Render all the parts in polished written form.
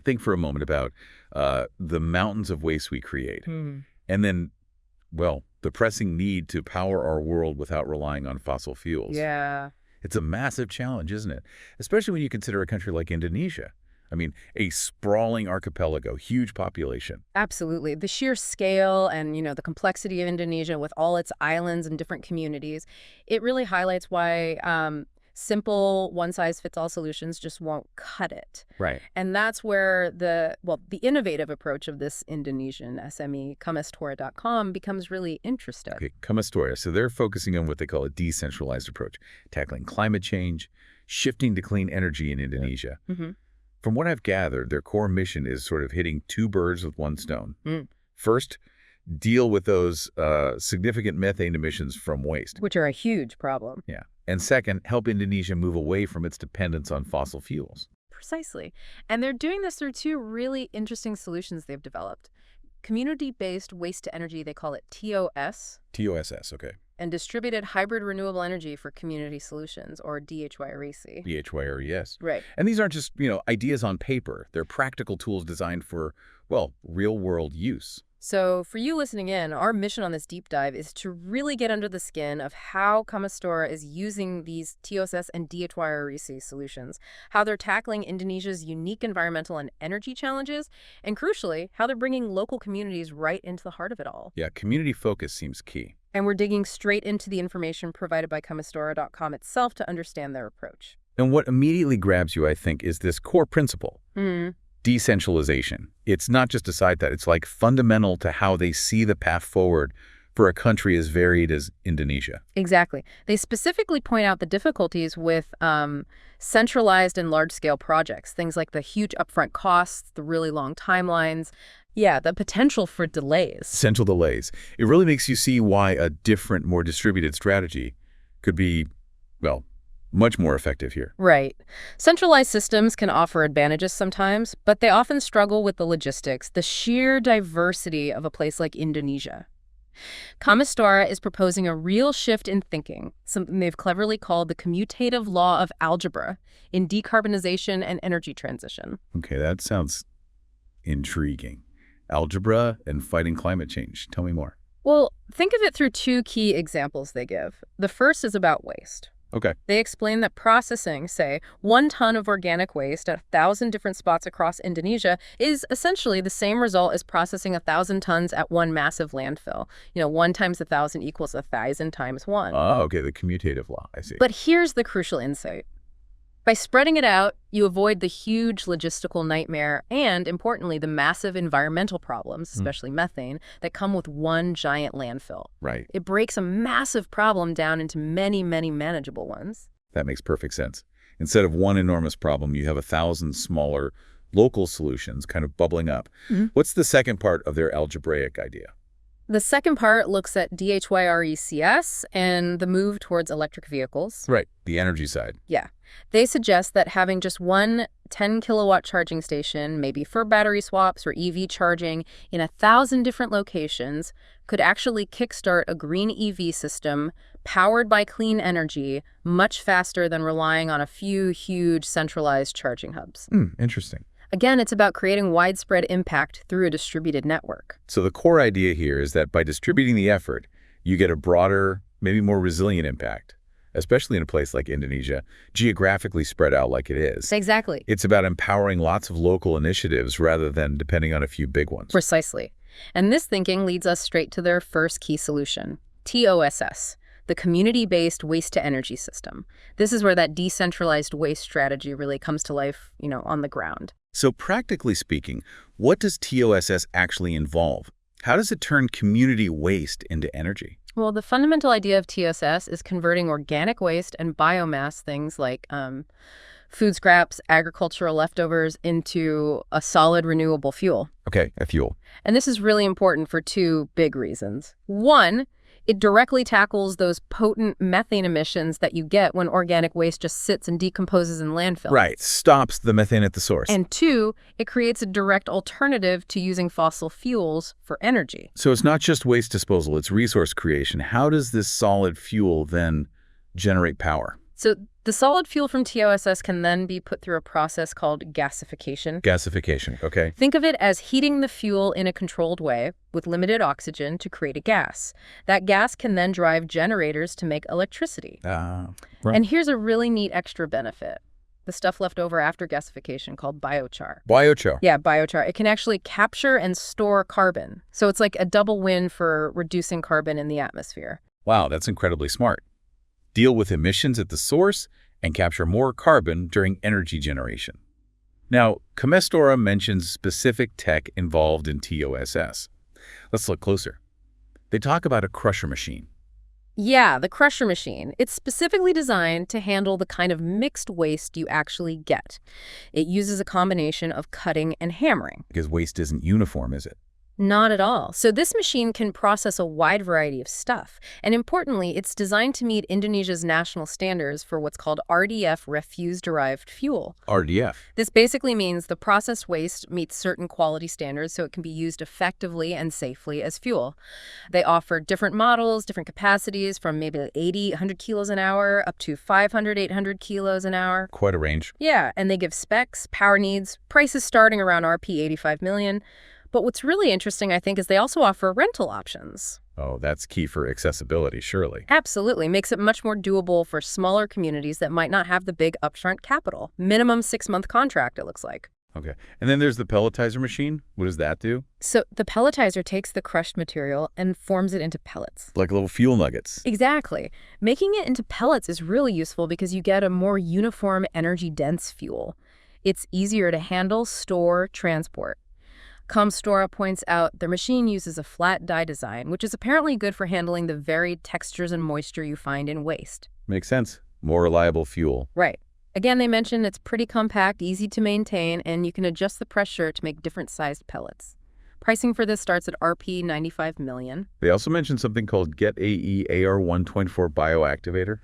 think for a moment about the mountains of waste we create. And then, well, the pressing need to power our world without relying on fossil fuels. Yeah. It's a massive challenge, isn't it? Especially when you consider a country like Indonesia. I mean, a sprawling archipelago, huge population. Absolutely. The sheer scale and, the complexity of Indonesia with all its islands and different communities, it really highlights why simple one-size-fits-all solutions just won't cut it. Right. And that's where the innovative approach of this Indonesian SME, comestoarra.com, becomes really interesting. Okay, comestoarra. So they're focusing on what they call a decentralized approach, tackling climate change, shifting to clean energy in Indonesia. From what I've gathered, their core mission is sort of hitting two birds with one stone. First, deal with those significant methane emissions from waste. Which are a huge problem. Yeah. And second, help Indonesia move away from its dependence on fossil fuels. Precisely. And they're doing this through two really interesting solutions they've developed. Community-based waste-to-energy, they call it TOS. TOSS, okay. And distributed hybrid renewable energy for community solutions, or DHYREC. DHYRES. Right. And these aren't just, ideas on paper. They're practical tools designed for, well, real-world use. So for you listening in, our mission on this deep dive is to really get under the skin of how comestoarra is using these TOS and DHYREC solutions, how they're tackling Indonesia's unique environmental and energy challenges, and crucially, how they're bringing local communities right into the heart of it all. Yeah, community focus seems key. And we're digging straight into the information provided by comestoarra.com itself to understand their approach. And what immediately grabs you, I think, is this core principle. Decentralization. It's not just a side that, it's like fundamental to how they see the path forward for a country as varied as Indonesia. Exactly. They specifically point out the difficulties with centralized and large-scale projects, things like the huge upfront costs, the really long timelines, the potential for delays. Central delays. It really makes you see why a different, more distributed strategy could be, well, much more effective here. Right. Centralized systems can offer advantages sometimes, but they often struggle with the logistics, the sheer diversity of a place like Indonesia. Comestoarra is proposing a real shift in thinking, something they've cleverly called the commutative law of algebra in decarbonization and energy transition. Okay, that sounds intriguing. Algebra and fighting climate change. Tell me more. Well, think of it through two key examples they give. The first is about waste. Okay. They explain that processing, say, 1 ton of organic waste at 1,000 different spots across Indonesia is essentially the same result as processing 1,000 tons at one massive landfill. 1 times 1,000 equals 1,000 times 1. Oh, okay, the commutative law, I see. But here's the crucial insight. By spreading it out, you avoid the huge logistical nightmare and, importantly, the massive environmental problems, especially methane, that come with one giant landfill. Right. It breaks a massive problem down into many, many manageable ones. That makes perfect sense. Instead of one enormous problem, you have 1,000 smaller local solutions kind of bubbling up. What's the second part of their algebraic idea? The second part looks at DHYRECS and the move towards electric vehicles. Right, the energy side. Yeah. They suggest that having just one 10-kilowatt charging station, maybe for battery swaps or EV charging, in 1,000 different locations could actually kickstart a green EV system powered by clean energy much faster than relying on a few huge centralized charging hubs. Interesting. Again, it's about creating widespread impact through a distributed network. So the core idea here is that by distributing the effort, you get a broader, maybe more resilient impact, especially in a place like Indonesia, geographically spread out like it is. Exactly. It's about empowering lots of local initiatives rather than depending on a few big ones. Precisely. And this thinking leads us straight to their first key solution, TOSS, the community-based waste-to-energy system. This is where that decentralized waste strategy really comes to life, on the ground. So practically speaking, what does TOSS actually involve? How does it turn community waste into energy? Well, the fundamental idea of TOSS is converting organic waste and biomass, things like food scraps, agricultural leftovers, into a solid renewable fuel. Okay, a fuel. And this is really important for two big reasons. One, it directly tackles those potent methane emissions that you get when organic waste just sits and decomposes in landfills. Right, stops the methane at the source. And two, it creates a direct alternative to using fossil fuels for energy. So it's not just waste disposal, it's resource creation. How does this solid fuel then generate power? So the solid fuel from TOSS can then be put through a process called gasification. Gasification, okay. Think of it as heating the fuel in a controlled way with limited oxygen to create a gas. That gas can then drive generators to make electricity. Right. And here's a really neat extra benefit. The stuff left over after gasification called biochar. Biochar. Yeah, biochar. It can actually capture and store carbon. So it's like a double win for reducing carbon in the atmosphere. Wow, that's incredibly smart. Deal with emissions at the source and capture more carbon during energy generation. Now, comestoarra mentions specific tech involved in TOSS. Let's look closer. They talk about a crusher machine. Yeah, the crusher machine. It's specifically designed to handle the kind of mixed waste you actually get. It uses a combination of cutting and hammering. Because waste isn't uniform, is it? Not at all. So this machine can process a wide variety of stuff. And importantly, it's designed to meet Indonesia's national standards for what's called RDF refuse-derived fuel. RDF. This basically means the processed waste meets certain quality standards so it can be used effectively and safely as fuel. They offer different models, different capacities from maybe 80, 100 kilos an hour up to 500, 800 kilos an hour. Quite a range. Yeah, and they give specs, power needs, prices starting around Rp 85 million. But what's really interesting, I think, is they also offer rental options. Oh, that's key for accessibility, surely. Absolutely. Makes it much more doable for smaller communities that might not have the big upfront capital. Minimum 6-month contract, it looks like. Okay. And then there's the pelletizer machine. What does that do? So the pelletizer takes the crushed material and forms it into pellets. Like little fuel nuggets. Exactly. Making it into pellets is really useful because you get a more uniform, energy-dense fuel. It's easier to handle, store, transport. Comestoarra points out their machine uses a flat die design, which is apparently good for handling the varied textures and moisture you find in waste. Makes sense. More reliable fuel. Right. Again, they mention it's pretty compact, easy to maintain, and you can adjust the pressure to make different sized pellets. Pricing for this starts at Rp 95 million. They also mentioned something called Get AE AR124 bioactivator.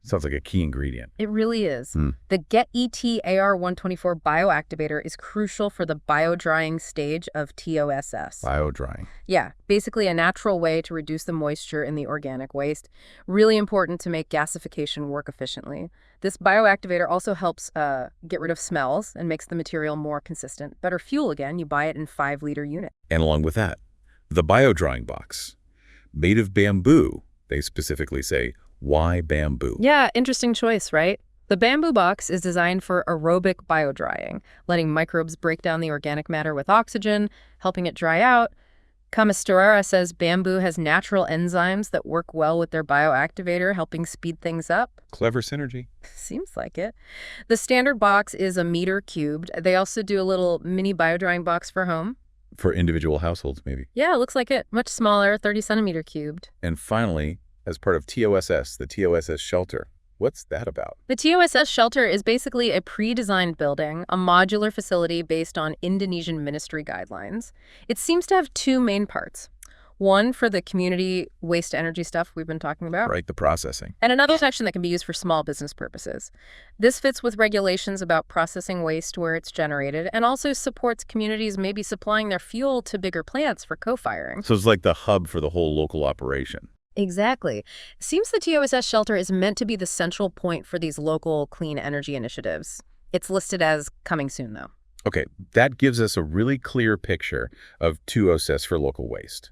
Sounds like a key ingredient. It really is. The Get ET AR124 bioactivator is crucial for the bio-drying stage of TOSS. Bio-drying. Yeah, basically a natural way to reduce the moisture in the organic waste. Really important to make gasification work efficiently. This bioactivator also helps get rid of smells and makes the material more consistent. Better fuel again, you buy it in 5-liter units. And along with that, the bio-drying box. Made of bamboo, they specifically say. Why bamboo? Yeah, interesting choice, right? The bamboo box is designed for aerobic biodrying, letting microbes break down the organic matter with oxygen, helping it dry out. Comestoarra says bamboo has natural enzymes that work well with their bioactivator, helping speed things up. Clever synergy. Seems like it. The standard box is 1 meter cubed. They also do a little mini biodrying box for home. For individual households, maybe. Yeah, it looks like it. Much smaller, 30 centimeter cubed. And finally, as part of TOSS, the TOSS shelter. What's that about? The TOSS shelter is basically a pre-designed building, a modular facility based on Indonesian ministry guidelines. It seems to have 2 main parts. One for the community waste energy stuff we've been talking about. Right, the processing. And another section that can be used for small business purposes. This fits with regulations about processing waste where it's generated and also supports communities maybe supplying their fuel to bigger plants for co-firing. So it's like the hub for the whole local operation. Exactly. Seems the TOSS shelter is meant to be the central point for these local clean energy initiatives. It's listed as coming soon, though. Okay, that gives us a really clear picture of TOSS for local waste.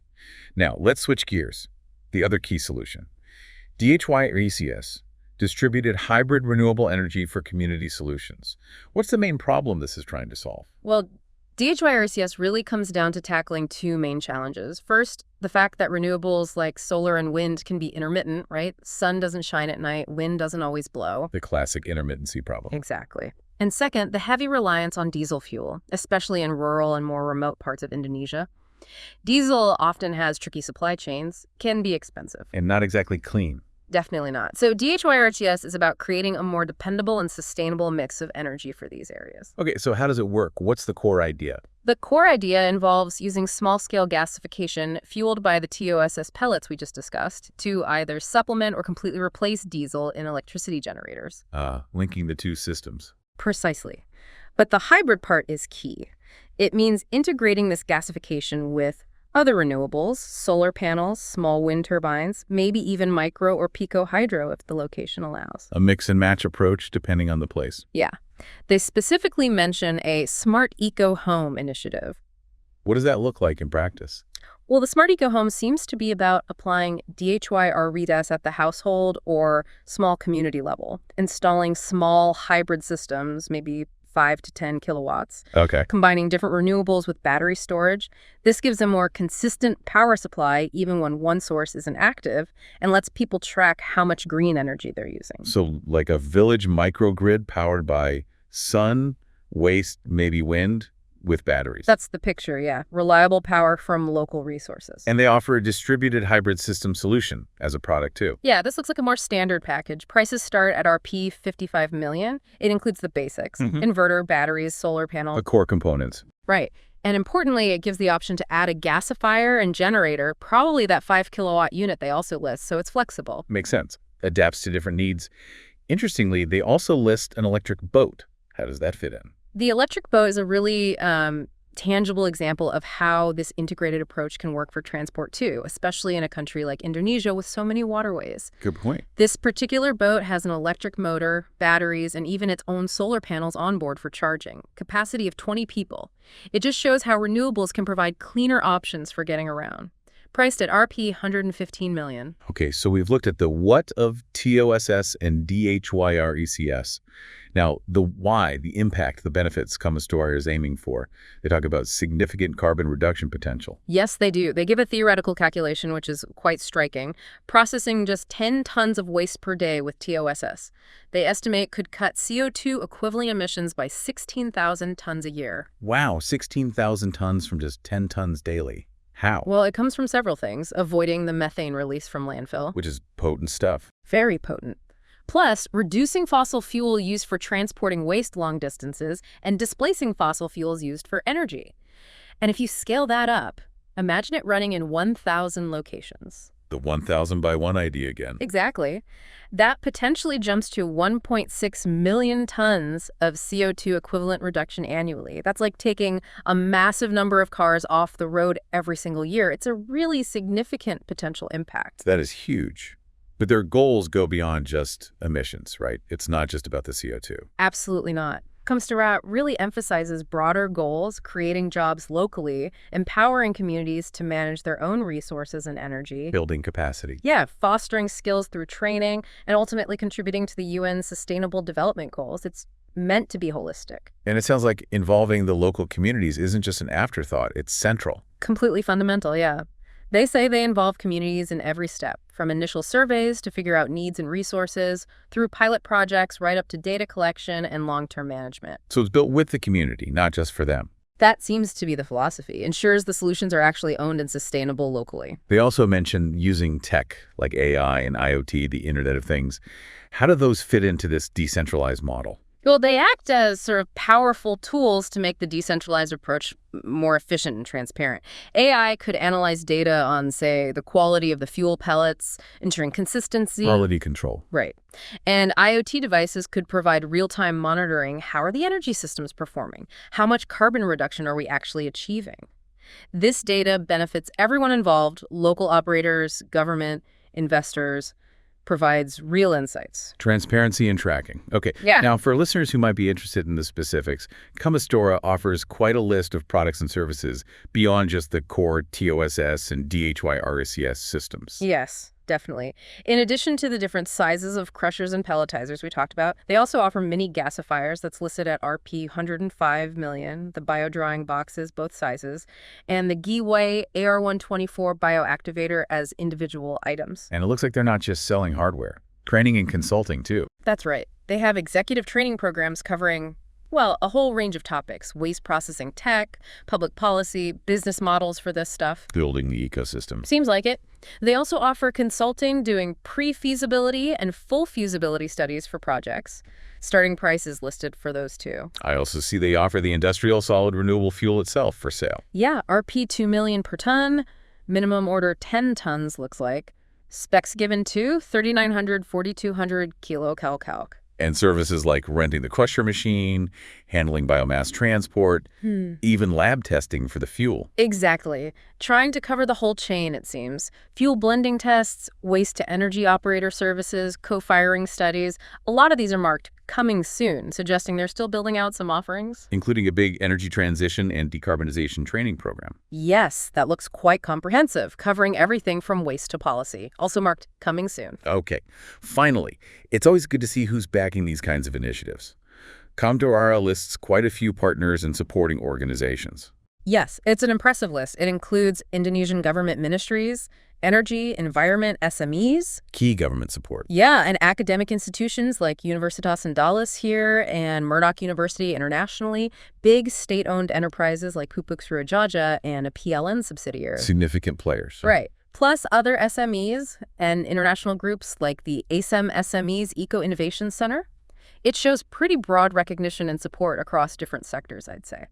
Now, let's switch gears. The other key solution. DHY-RCS, Distributed Hybrid Renewable Energy for Community Solutions. What's the main problem this is trying to solve? Well, DHY-RCS really comes down to tackling 2 main challenges. First, the fact that renewables like solar and wind can be intermittent, right? Sun doesn't shine at night, wind doesn't always blow. The classic intermittency problem. Exactly. And second, the heavy reliance on diesel fuel, especially in rural and more remote parts of Indonesia. Diesel often has tricky supply chains, can be expensive. And not exactly clean. Definitely not. So DHY-RCS is about creating a more dependable and sustainable mix of energy for these areas. Okay, so how does it work? What's the core idea? The core idea involves using small-scale gasification fueled by the TOSS pellets we just discussed to either supplement or completely replace diesel in electricity generators. Linking the 2 systems. Precisely. But the hybrid part is key. It means integrating this gasification with Other renewables, solar panels, small wind turbines, maybe even micro or pico hydro if the location allows. A mix and match approach depending on the place. Yeah. They specifically mention a Smart Eco Home initiative. What does that look like in practice? Well, the Smart Eco Home seems to be about applying DHYR redas at the household or small community level, installing small hybrid systems, maybe 5 to 10 kilowatts, Okay. combining different renewables with battery storage. This gives a more consistent power supply even when one source isn't active and lets people track how much green energy they're using. So like a village microgrid powered by sun, waste, maybe wind, with batteries. That's the picture, yeah. Reliable power from local resources. And they offer a distributed hybrid system solution as a product too. Yeah, this looks like a more standard package. Prices start at RP 55 million. It includes the basics, inverter, batteries, solar panel. The core components. Right. And importantly, it gives the option to add a gasifier and generator, probably that 5 kilowatt unit they also list, so it's flexible. Makes sense. Adapts to different needs. Interestingly, they also list an electric boat. How does that fit in? The electric boat is a really tangible example of how this integrated approach can work for transport too, especially in a country like Indonesia with so many waterways. Good point. This particular boat has an electric motor, batteries, and even its own solar panels on board for charging. Capacity of 20 people. It just shows how renewables can provide cleaner options for getting around. Priced at RP 115 million. Okay, so we've looked at the what of TOSS and DHYRECS. Now, the why, the impact, the benefits comestoarra is aiming for. They talk about significant carbon reduction potential. Yes, they do. They give a theoretical calculation, which is quite striking. Processing just 10 tons of waste per day with TOSS. They estimate could cut CO2 equivalent emissions by 16,000 tons a year. Wow, 16,000 tons from just 10 tons daily. How? Well, it comes from several things. Avoiding the methane release from landfill. Which is potent stuff. Very potent. Plus, reducing fossil fuel used for transporting waste long distances and displacing fossil fuels used for energy. And if you scale that up, imagine it running in 1,000 locations. The 1,000 by 1 idea again. Exactly. That potentially jumps to 1.6 million tons of CO2 equivalent reduction annually. That's like taking a massive number of cars off the road every single year. It's a really significant potential impact. That is huge. But their goals go beyond just emissions, right? It's not just about the CO2. Absolutely not. Comestoarra really emphasizes broader goals, creating jobs locally, empowering communities to manage their own resources and energy. Building capacity. Yeah, fostering skills through training, and ultimately contributing to the UN's Sustainable Development Goals. It's meant to be holistic. And it sounds like involving the local communities isn't just an afterthought, it's central. Completely fundamental, yeah. They say they involve communities in every step, from initial surveys to figure out needs and resources, through pilot projects right up to data collection and long-term management. So it's built with the community, not just for them. That seems to be the philosophy. Ensures the solutions are actually owned and sustainable locally. They also mention using tech like AI and IoT, the Internet of Things. How do those fit into this decentralized model? Well, they act as sort of powerful tools to make the decentralized approach more efficient and transparent. AI could analyze data on, say, the quality of the fuel pellets, ensuring consistency. Quality control. Right. And IoT devices could provide real-time monitoring. How are the energy systems performing? How much carbon reduction are we actually achieving? This data benefits everyone involved, local operators, government, investors, provides real insights. Transparency and tracking. Okay. Yeah. Now, for listeners who might be interested in the specifics, comestoarra offers quite a list of products and services beyond just the core TOSS and DHYRECS systems. Yes, definitely. In addition to the different sizes of crushers and pelletizers we talked about, they also offer mini gasifiers that's listed at RP 105 million, the bio-drying boxes, both sizes, and the Giway AR124 bioactivator as individual items. And it looks like they're not just selling hardware. Training and consulting, too. That's right. They have executive training programs covering, well, a whole range of topics: waste processing tech, public policy, business models for this stuff. Building the ecosystem. Seems like it. They also offer consulting, doing pre-feasibility and full feasibility studies for projects. Starting price is listed for those too. I also see they offer the industrial solid renewable fuel itself for sale. Yeah, RP 2 million per ton, minimum order 10 tons looks like. Specs given to 3,900, 4,200 kilo calc. And services like renting the crusher machine, handling biomass transport, even lab testing for the fuel. Exactly. Trying to cover the whole chain, it seems. Fuel blending tests, waste-to-energy operator services, co-firing studies. A lot of these are marked coming soon, suggesting they're still building out some offerings. Including a big energy transition and decarbonization training program. Yes, that looks quite comprehensive, covering everything from waste to policy. Also marked coming soon. Okay. Finally, it's always good to see who's backing these kinds of initiatives. Comestoarra lists quite a few partners and supporting organizations. Yes, it's an impressive list. It includes Indonesian government ministries, energy, environment SMEs. Key government support. Yeah, and academic institutions like Universitas Andalas here and Murdoch University internationally, big state-owned enterprises like Pupuk Surajaja and a PLN subsidiary. Significant players. Right. Plus other SMEs and international groups like the ASEM SMEs Eco Innovation Center. It shows pretty broad recognition and support across different sectors, I'd say.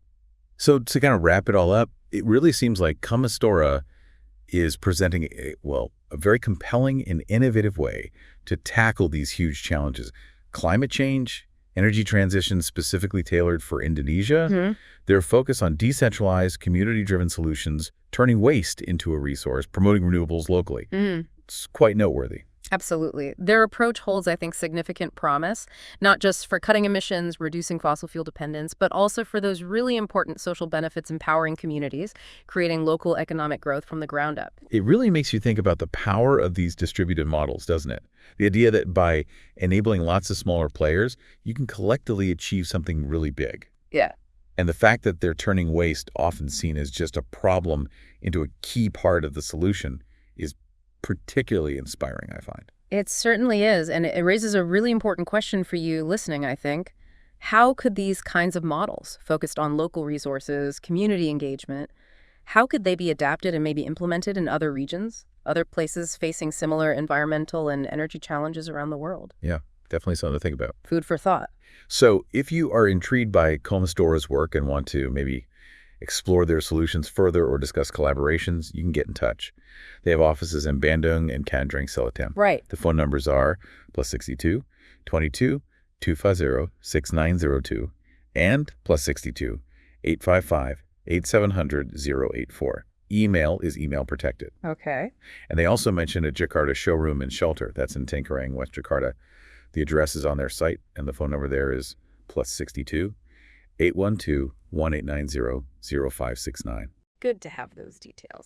So to kind of wrap it all up, it really seems like Comestoarra is presenting a very compelling and innovative way to tackle these huge challenges. Climate change, energy transition specifically tailored for Indonesia, their focus on decentralized, community-driven solutions, turning waste into a resource, promoting renewables locally. It's quite noteworthy. Absolutely. Their approach holds, I think, significant promise, not just for cutting emissions, reducing fossil fuel dependence, but also for those really important social benefits empowering communities, creating local economic growth from the ground up. It really makes you think about the power of these distributed models, doesn't it? The idea that by enabling lots of smaller players, you can collectively achieve something really big. Yeah. And the fact that they're turning waste, often seen as just a problem, into a key part of the solution is particularly inspiring, I find. It certainly is, and it raises a really important question for you listening, I think. How could these kinds of models, focused on local resources, community engagement, how could they be adapted and maybe implemented in other regions, other places facing similar environmental and energy challenges around the world? Yeah, definitely something to think about. Food for thought. So if you are intrigued by Comestoarra's work and want to maybe explore their solutions further or discuss collaborations, you can get in touch. They have offices in Bandung and Candrang, Selatan. Right. The phone numbers are +62 22 250 6902 and +62 855 8700 084. Email is email protected. Okay. And they also mentioned a Jakarta showroom and shelter. That's in Tangerang, West Jakarta. The address is on their site, and the phone number there is +62 812 1890 0569. Good to have those details.